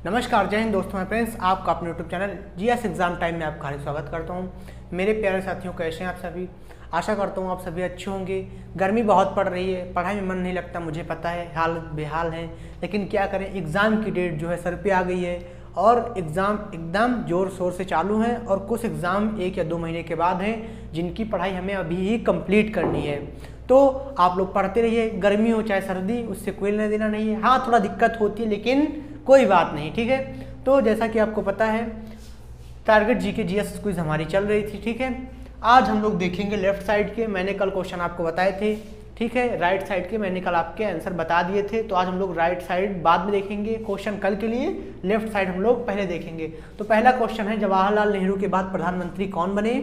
नमस्कार, जय हिंद दोस्तों। मैं प्रिंस आपका अपने YouTube channel GS exam time में आपका हार्दिक स्वागत करता हूं। मेरे प्यारे साथियों, कैसे हैं आप सभी? आशा करता हूं आप सभी अच्छे होंगे। गर्मी बहुत पड़ रही है, पढ़ाई में मन नहीं लगता, मुझे पता है, हालत बेहाल है, लेकिन क्या करें, एग्ज़ाम की डेट जो है सर पे आ गई है और एग्ज़ाम एकदम ज़ोर शोर से चालू हैं और कुछ एग्ज़ाम 1 या 2 महीने के बाद हैं जिनकी पढ़ाई हमें अभी ही कंप्लीट करनी है। तो आप लोग पढ़ते रहिए, गर्मी हो चाहे सर्दी, उससे कोई लेना देना नहीं है। हाँ, थोड़ा दिक्कत होती है लेकिन कोई बात नहीं, ठीक है। तो जैसा कि आपको पता है, टारगेट जीके जीएस क्विज हमारी चल रही थी, ठीक है। आज हम लोग देखेंगे लेफ्ट साइड के। मैंने कल क्वेश्चन आपको बताए थे, ठीक है। राइट साइड के मैंने कल आपके आंसर बता दिए थे, तो आज हम लोग राइट साइड बाद में देखेंगे क्वेश्चन कल के लिए, लेफ्ट साइड हम लोग पहले देखेंगे। तो पहला क्वेश्चन है, जवाहरलाल नेहरू के बाद प्रधानमंत्री कौन बने,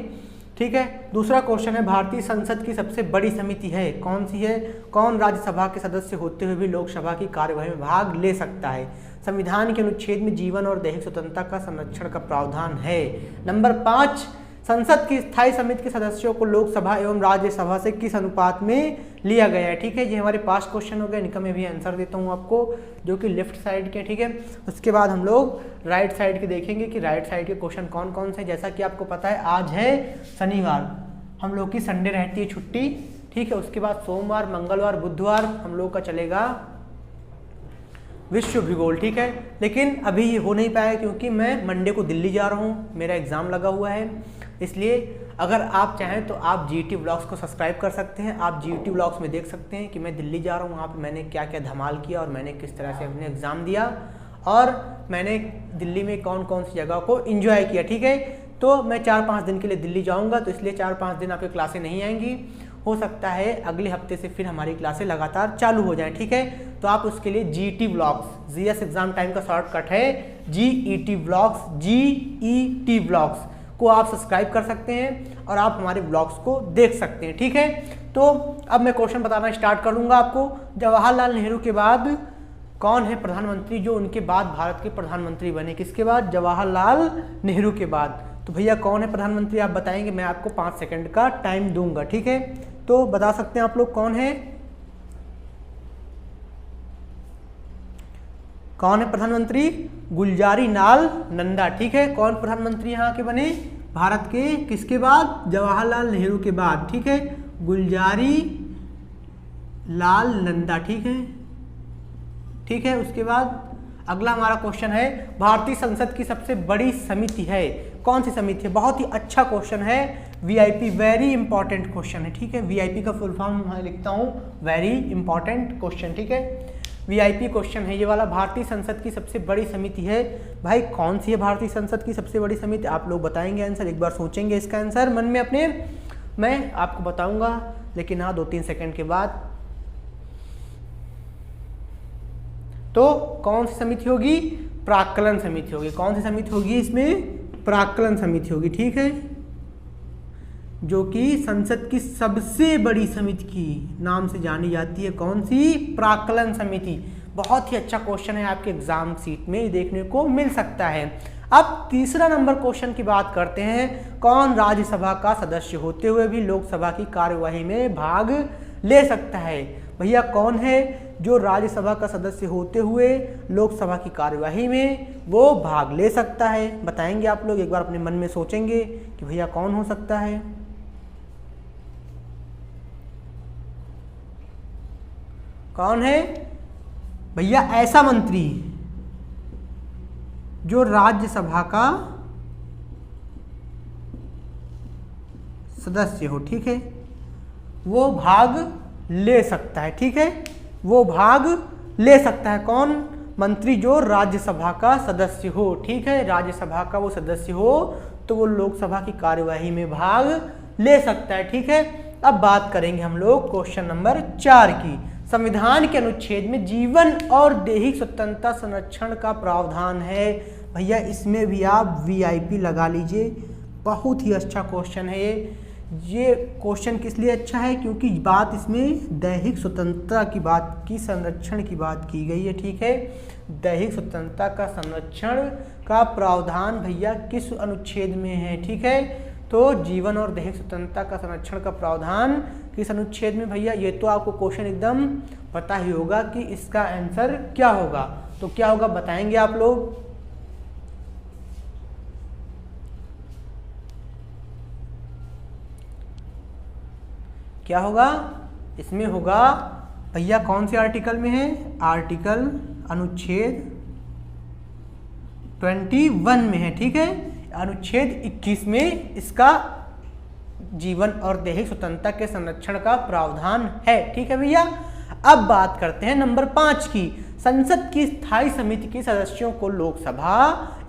ठीक है। दूसरा क्वेश्चन है, भारतीय संसद की सबसे बड़ी समिति है, कौन सी है? कौन राज्यसभा के सदस्य होते हुए भी लोकसभा की कार्यवाही में भाग ले सकता है? संविधान के अनुच्छेद में जीवन और दैहिक स्वतंत्रता का संरक्षण का प्रावधान है। नंबर 5, संसद की स्थायी समिति के सदस्यों को लोकसभा एवं राज्यसभा से किस अनुपात में लिया गया है, ठीक है। ये हमारे पास क्वेश्चन हो गया, इनका मैं भी आंसर देता हूँ आपको, जो कि लेफ्ट साइड के, ठीक है। उसके बाद हम लोग राइट साइड के देखेंगे कि राइट साइड के क्वेश्चन कौन कौन से। जैसा कि आपको पता है, आज है शनिवार, हम लोग की संडे रहती है छुट्टी, ठीक है। उसके बाद सोमवार, मंगलवार, बुधवार हम लोग का चलेगा विश्व भूगोल, ठीक है। लेकिन अभी ये हो नहीं पाया क्योंकि मैं मंडे को दिल्ली जा रहा हूँ, मेरा एग्ज़ाम लगा हुआ है। इसलिए अगर आप चाहें तो आप जीटी व्लॉग्स को सब्सक्राइब कर सकते हैं। आप जीटी व्लॉग्स में देख सकते हैं कि मैं दिल्ली जा रहा हूँ, वहाँ पे मैंने क्या क्या धमाल किया और मैंने किस तरह से अपने एग्ज़ाम दिया और मैंने दिल्ली में कौन कौन सी जगह को एंजॉय किया, ठीक है। तो मैं 4-5 दिन के लिए दिल्ली जाऊँगा, तो इसलिए 4-5 दिन आपकी क्लासें नहीं आएंगी। हो सकता है अगले हफ्ते से फिर हमारी क्लासें लगातार चालू हो जाएं, ठीक है। तो आप उसके लिए GT vlogs, GS exam time का शॉर्टकट है जीईटी व्लॉग्स, जीईटी व्लॉग्स को आप सब्सक्राइब कर सकते हैं और आप हमारे ब्लॉग्स को देख सकते हैं, ठीक है। तो अब मैं क्वेश्चन बताना स्टार्ट करूंगा आपको। जवाहरलाल नेहरू के बाद कौन है प्रधानमंत्री जो उनके बाद भारत के प्रधानमंत्री बने? किसके बाद? जवाहरलाल नेहरू के बाद। तो भैया कौन है प्रधानमंत्री, आप बताएंगे, मैं आपको 5 सेकंड का टाइम दूंगा, ठीक है। तो बता सकते हैं आप लोग कौन है? कौन है प्रधानमंत्री? गुलजारी लाल नंदा, ठीक है। कौन प्रधानमंत्री यहाँ के बने भारत के? किसके बाद? जवाहरलाल नेहरू के बाद, ठीक है। गुलजारी लाल नंदा, ठीक है, ठीक है। उसके बाद अगला हमारा क्वेश्चन है, भारतीय संसद की सबसे बड़ी समिति है, कौन सी समिति है? बहुत ही अच्छा क्वेश्चन है, वीआईपी, वेरी इंपॉर्टेंट क्वेश्चन है, ठीक है। वीआईपी का फुल फॉर्म मैं लिखता हूँ, वेरी इंपॉर्टेंट क्वेश्चन, ठीक है। वीआईपी क्वेश्चन है ये वाला। भारतीय संसद की सबसे बड़ी समिति है, भाई कौन सी है भारतीय संसद की सबसे बड़ी समिति? आप लोग बताएंगे आंसर, एक बार सोचेंगे इसका आंसर मन में अपने, मैं आपको बताऊंगा, लेकिन हाँ 2-3 सेकंड के बाद। तो कौन सी समिति होगी? प्राक्कलन समिति होगी। कौन सी समिति होगी इसमें? प्राक्कलन समिति होगी, ठीक है, जो कि संसद की सबसे बड़ी समिति की नाम से जानी जाती है। कौन सी? प्राक्कलन समिति। बहुत ही अच्छा क्वेश्चन है, आपके एग्जाम सीट में देखने को मिल सकता है। अब तीसरा नंबर क्वेश्चन की बात करते हैं, कौन राज्यसभा का सदस्य होते हुए भी लोकसभा की कार्यवाही में भाग ले सकता है? भैया कौन है जो राज्यसभा का सदस्य होते हुए लोकसभा की कार्यवाही में वो भाग ले सकता है? बताएंगे आप लोग, एक बार अपने मन में सोचेंगे कि भैया कौन हो सकता है। कौन है भैया? ऐसा मंत्री जो राज्यसभा का सदस्य हो, ठीक है, वो भाग ले सकता है, ठीक है, वो भाग ले सकता है। कौन? मंत्री जो राज्यसभा का सदस्य हो, ठीक है, राज्यसभा का वो सदस्य हो तो वो लोकसभा की कार्यवाही में भाग ले सकता है, ठीक है। अब बात करेंगे हम लोग क्वेश्चन नंबर 4 की। संविधान के अनुच्छेद में जीवन और दैहिक स्वतंत्रता संरक्षण का प्रावधान है। भैया इसमें भी आप वीआईपी लगा लीजिए, बहुत ही अच्छा क्वेश्चन है ये क्वेश्चन किस लिए अच्छा है? क्योंकि बात इसमें दैहिक स्वतंत्रता की बात की, संरक्षण की बात की गई है, ठीक है। दैहिक स्वतंत्रता का संरक्षण का प्रावधान भैया किस अनुच्छेद में है, ठीक है। तो जीवन और दैहिक स्वतंत्रता का संरक्षण का प्रावधान किस अनुच्छेद में भैया? ये तो आपको क्वेश्चन एकदम पता ही होगा कि इसका आंसर क्या होगा। तो क्या होगा बताएंगे आप लोग? क्या होगा इसमें होगा भैया, कौन से आर्टिकल में है, आर्टिकल अनुच्छेद 21 में है, ठीक है। अनुच्छेद 21 में इसका जीवन और दैहिक स्वतंत्रता के संरक्षण का प्रावधान है, ठीक है भैया। अब बात करते हैं नंबर 5 की। संसद की स्थायी समिति के सदस्यों को लोकसभा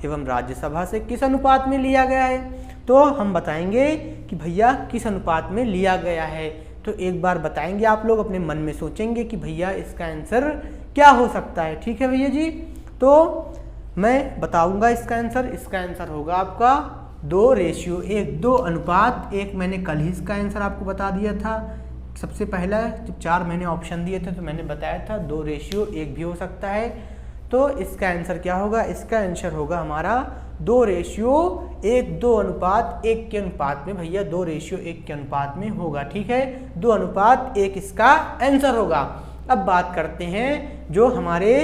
एवं राज्यसभा से किस अनुपात में लिया गया है? तो हम बताएंगे कि भैया किस अनुपात में लिया गया है। तो एक बार बताएंगे, आप लोग अपने मन में सोचेंगे कि भैया इसका आंसर क्या हो सकता है, ठीक है भैया जी। तो मैं बताऊंगा इसका आंसर। इसका आंसर होगा आपका 2:1, 2 अनुपात 1। मैंने कल ही इसका आंसर आपको बता दिया था। सबसे पहला जब 4 मैंने ऑप्शन दिए थे तो मैंने बताया था 2:1 भी हो सकता है। तो इसका आंसर क्या होगा? इसका आंसर होगा हमारा 2:1, 2 अनुपात 1 के अनुपात में भैया, 2:1 के अनुपात में होगा, ठीक है। 2 अनुपात 1 इसका आंसर होगा। अब बात करते हैं जो हमारे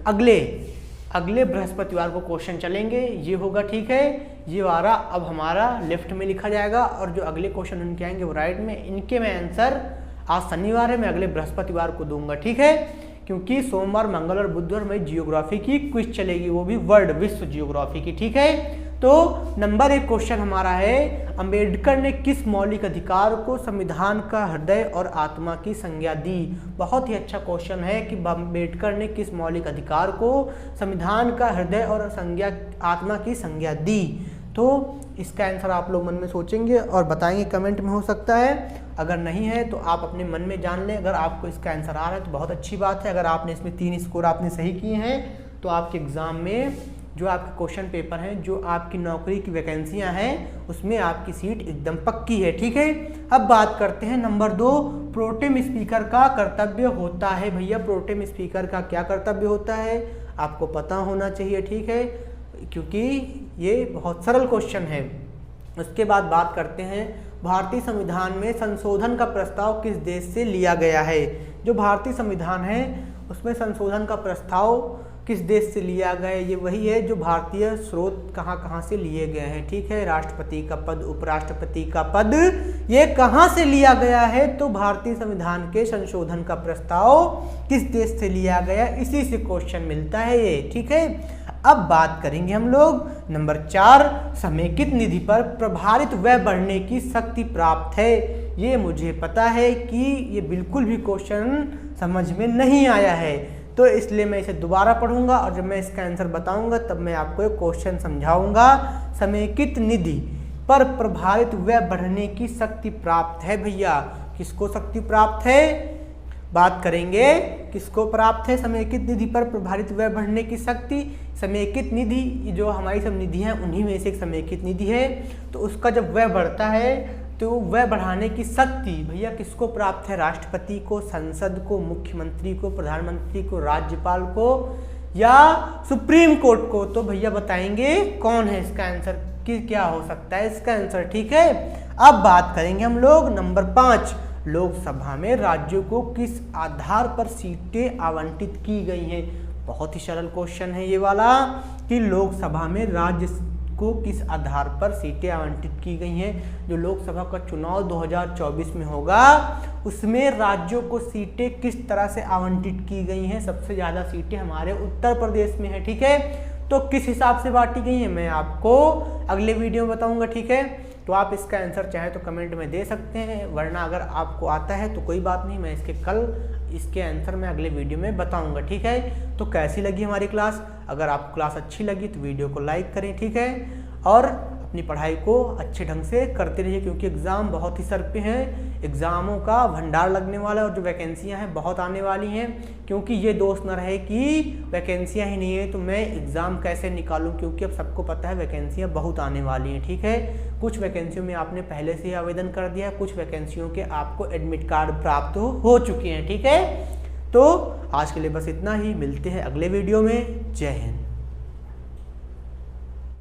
अगले बृहस्पतिवार को क्वेश्चन चलेंगे, ये होगा, ठीक है। ये वाला अब हमारा लेफ्ट में लिखा जाएगा और जो अगले क्वेश्चन उनके आएंगे वो राइट में। इनके मैं आंसर, आज शनिवार है, मैं अगले बृहस्पतिवार को दूंगा, ठीक है। क्योंकि सोमवार, मंगल और बुधवार में जियोग्राफी की क्विज चलेगी, वो भी वर्ल्ड विश्व जियोग्राफी की, ठीक है। तो नंबर 1 क्वेश्चन हमारा है, अंबेडकर ने किस मौलिक अधिकार को संविधान का हृदय और आत्मा की संज्ञा दी? बहुत ही अच्छा क्वेश्चन है कि अंबेडकर ने किस मौलिक अधिकार को संविधान का हृदय और आत्मा की संज्ञा दी। तो इसका आंसर आप लोग मन में सोचेंगे और बताएंगे, कमेंट में हो सकता है। अगर नहीं है तो आप अपने मन में जान लें। अगर आपको इसका आंसर आ रहा है तो बहुत अच्छी बात है। अगर आपने इसमें 3 स्कोर आपने सही किए हैं तो आपके एग्जाम में जो आपके क्वेश्चन पेपर हैं, जो आपकी नौकरी की वैकेंसियां हैं, उसमें आपकी सीट एकदम पक्की है, ठीक है। अब बात करते हैं नंबर 2, प्रोटेम स्पीकर का कर्तव्य होता है। भैया प्रोटेम स्पीकर का क्या कर्तव्य होता है आपको पता होना चाहिए, ठीक है, क्योंकि ये बहुत सरल क्वेश्चन है। उसके बाद बात करते हैं, भारतीय संविधान में संशोधन का प्रस्ताव किस देश से लिया गया है? जो भारतीय संविधान है उसमें संशोधन का प्रस्ताव किस देश से लिया गया है? ये वही है जो भारतीय स्रोत कहाँ से लिए गए हैं, ठीक है। राष्ट्रपति का पद, उपराष्ट्रपति का पद, ये कहाँ से लिया गया है? तो भारतीय संविधान के संशोधन का प्रस्ताव किस देश से लिया गया, इसी से क्वेश्चन मिलता है ये, ठीक है। अब बात करेंगे हम लोग नंबर 4, समेकित निधि पर प्रभारित व्यय बढ़ने की शक्ति प्राप्त है। ये मुझे पता है कि ये बिल्कुल भी क्वेश्चन समझ में नहीं आया है, तो इसलिए मैं इसे दोबारा पढ़ूंगा और जब मैं इसका आंसर बताऊंगा तब मैं आपको एक क्वेश्चन समझाऊंगा। समेकित निधि पर प्रभारित व्यय बढ़ने की शक्ति प्राप्त है। भैया किसको शक्ति प्राप्त है? बात करेंगे किसको प्राप्त है समेकित निधि पर प्रभारित व्यय बढ़ने की शक्ति। समेकित निधि जो हमारी सब निधि हैं उन्हीं में से एक समेकित निधि है। तो उसका जब व्यय बढ़ता है तो व्यय बढ़ाने की शक्ति भैया किसको प्राप्त है? राष्ट्रपति को, संसद को, मुख्यमंत्री को, प्रधानमंत्री को, राज्यपाल को या सुप्रीम कोर्ट को? तो भैया बताएंगे कौन है इसका आंसर, कि क्या हो सकता है इसका आंसर, ठीक है। अब बात करेंगे हम लोग नंबर 5, लोकसभा में राज्यों को किस आधार पर सीटें आवंटित की गई हैं? बहुत ही सरल क्वेश्चन है ये वाला कि लोकसभा में राज्य को किस आधार पर सीटें आवंटित की गई हैं। जो लोकसभा का चुनाव 2024 में होगा उसमें राज्यों को सीटें किस तरह से आवंटित की गई हैं? सबसे ज़्यादा सीटें हमारे उत्तर प्रदेश में है, ठीक है। तो किस हिसाब से बांटी गई हैं मैं आपको अगले वीडियो में बताऊंगा, ठीक है। तो आप इसका आंसर चाहे तो कमेंट में दे सकते हैं, वरना अगर आपको आता है तो कोई बात नहीं, मैं इसके आंसर मैं अगले वीडियो में बताऊंगा, ठीक है। तो कैसी लगी हमारी क्लास? अगर आपको क्लास अच्छी लगी तो वीडियो को लाइक करें, ठीक है, और अपनी पढ़ाई को अच्छे ढंग से करते रहिए, क्योंकि एग्ज़ाम बहुत ही सर पे हैं। एग्ज़ामों का भंडार लगने वाला है और जो वैकेंसियां हैं बहुत आने वाली हैं। क्योंकि ये दोस्त न रहे कि वैकेंसियां ही नहीं है तो मैं एग्ज़ाम कैसे निकालूं, क्योंकि अब सबको पता है वैकेंसियां बहुत आने वाली हैं, ठीक है। कुछ वैकेंसियों में आपने पहले से ही आवेदन कर दिया है, कुछ वैकेंसियों के आपको एडमिट कार्ड प्राप्त हो चुके हैं, ठीक है। तो आज के लिए बस इतना ही, मिलते हैं अगले वीडियो में। जय हिंद।